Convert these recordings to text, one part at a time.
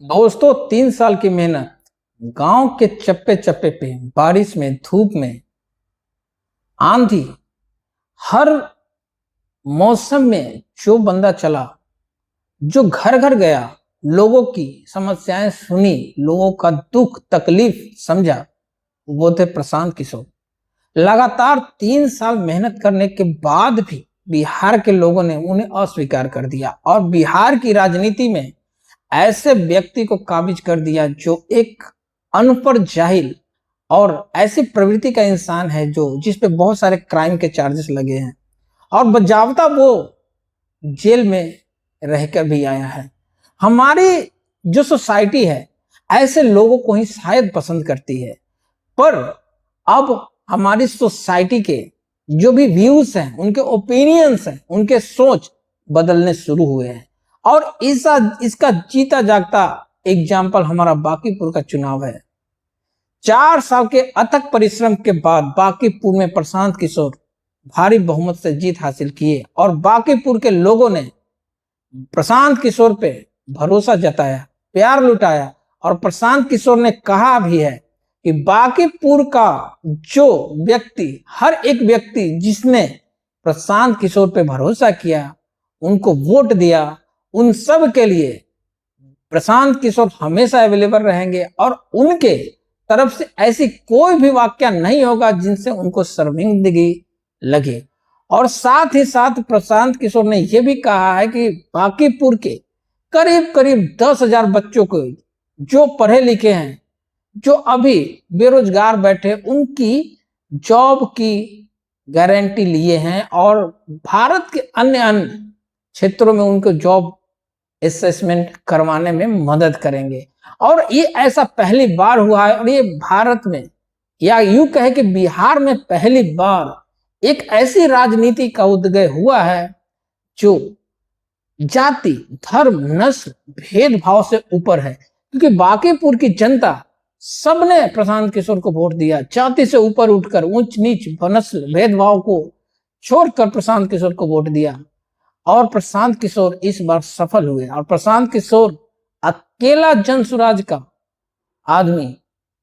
दोस्तों 3 साल की मेहनत गांव के चप्पे चप्पे पे बारिश में धूप में आंधी हर मौसम में जो बंदा चला, जो घर घर गया, लोगों की समस्याएं सुनी, लोगों का दुख तकलीफ समझा, वो थे प्रशांत किशोर। लगातार 3 साल मेहनत करने के बाद भी बिहार के लोगों ने उन्हें अस्वीकार कर दिया और बिहार की राजनीति में ऐसे व्यक्ति को काबिज कर दिया जो एक अनपढ़ जाहिल और ऐसी प्रवृत्ति का इंसान है जो जिस पे बहुत सारे क्राइम के चार्जेस लगे हैं और बजावता वो जेल में रहकर भी आया है। हमारी जो सोसाइटी है ऐसे लोगों को ही शायद पसंद करती है, पर अब हमारी सोसाइटी के जो भी व्यूज हैं, उनके ओपिनियंस हैं, उनके सोच बदलने शुरू हुए हैं और इसका जीता जागता एग्जाम्पल हमारा बांकीपुर का चुनाव है। 4 साल के अथक परिश्रम के बाद बांकीपुर में प्रशांत किशोर भारी बहुमत से जीत हासिल किए और बांकीपुर के लोगों ने प्रशांत किशोर पे भरोसा जताया, प्यार लुटाया और प्रशांत किशोर ने कहा भी है कि बांकीपुर का जो व्यक्ति, हर एक व्यक्ति जिसने प्रशांत किशोर पे भरोसा किया, उनको वोट दिया, उन सब के लिए प्रशांत किशोर हमेशा अवेलेबल रहेंगे और उनके तरफ से ऐसी कोई भी वाक्य नहीं होगा जिनसे उनको शर्मिंदगी लगे। और साथ ही साथ प्रशांत किशोर ने यह भी कहा है कि बांकीपुर के करीब करीब 10,000 बच्चों को जो पढ़े लिखे हैं, जो अभी बेरोजगार बैठे, उनकी जॉब की गारंटी लिए हैं और भारत के अन्य अन्य क्षेत्रों में उनको जॉब असेसमेंट करवाने में मदद करेंगे। और ये ऐसा पहली बार हुआ है और ये भारत में या यूं कहे कि बिहार में पहली बार एक ऐसी राजनीति का उदय हुआ है जो जाति, धर्म, नस्ल, भेदभाव से ऊपर है। क्योंकि बांकीपुर की जनता सबने प्रशांत किशोर को वोट दिया, जाति से ऊपर उठकर ऊंच नीच नस्ल भेदभाव को छोड़कर प्रशांत किशोर को वोट दिया और प्रशांत किशोर इस बार सफल हुए और प्रशांत किशोर अकेला जनसुराज का आदमी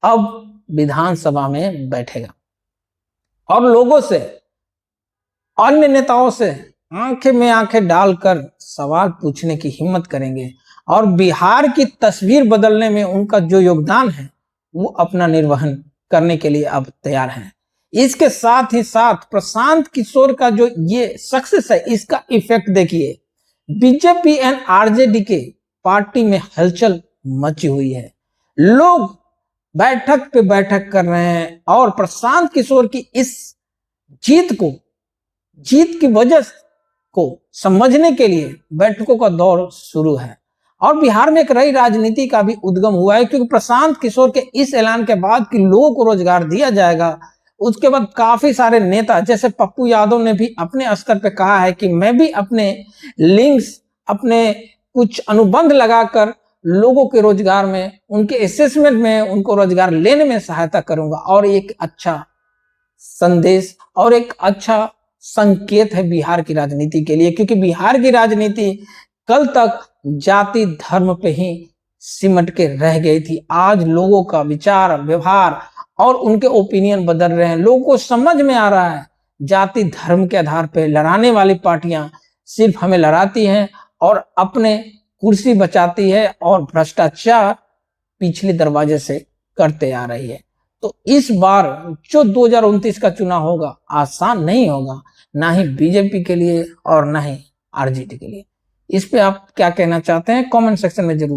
अब विधानसभा में बैठेगा और लोगों से, अन्य नेताओं से आंखें में आंखें डालकर सवाल पूछने की हिम्मत करेंगे और बिहार की तस्वीर बदलने में उनका जो योगदान है वो अपना निर्वहन करने के लिए अब तैयार हैं। इसके साथ ही साथ प्रशांत किशोर का जो ये सक्सेस है, इसका इफेक्ट देखिए, बीजेपी एंड आरजेडी के पार्टी में हलचल मची हुई है। लोग बैठक पे बैठक कर रहे हैं और प्रशांत किशोर की इस जीत की वजह को समझने के लिए बैठकों का दौर शुरू है और बिहार में एक नई राजनीति का भी उद्गम हुआ है। क्योंकि प्रशांत किशोर के इस ऐलान के बाद कि लोगों को रोजगार दिया जाएगा, उसके बाद काफी सारे नेता जैसे पप्पू यादव ने भी अपने स्तर पे कहा है कि मैं भी अपने लिंक्स, अपने कुछ अनुबंध लगाकर लोगों के रोजगार में, उनके असेसमेंट में उनको रोजगार लेने में सहायता करूंगा। और एक अच्छा संदेश और एक अच्छा संकेत है बिहार की राजनीति के लिए, क्योंकि बिहार की राजनीति कल तक जाति धर्म पे ही सिमट के रह गई थी। आज लोगों का विचार, व्यवहार और उनके ओपिनियन बदल रहे हैं। लोगों को समझ में आ रहा है जाति धर्म के आधार पर लड़ाने वाली पार्टियां सिर्फ हमें लड़ाती हैं और अपने कुर्सी बचाती है और भ्रष्टाचार पिछले दरवाजे से करते आ रही है। तो इस बार जो 2029 का चुनाव होगा आसान नहीं होगा, ना ही बीजेपी के लिए और ना ही आरजेडी के लिए। इस पे आप क्या कहना चाहते हैं कमेंट सेक्शन में जरूर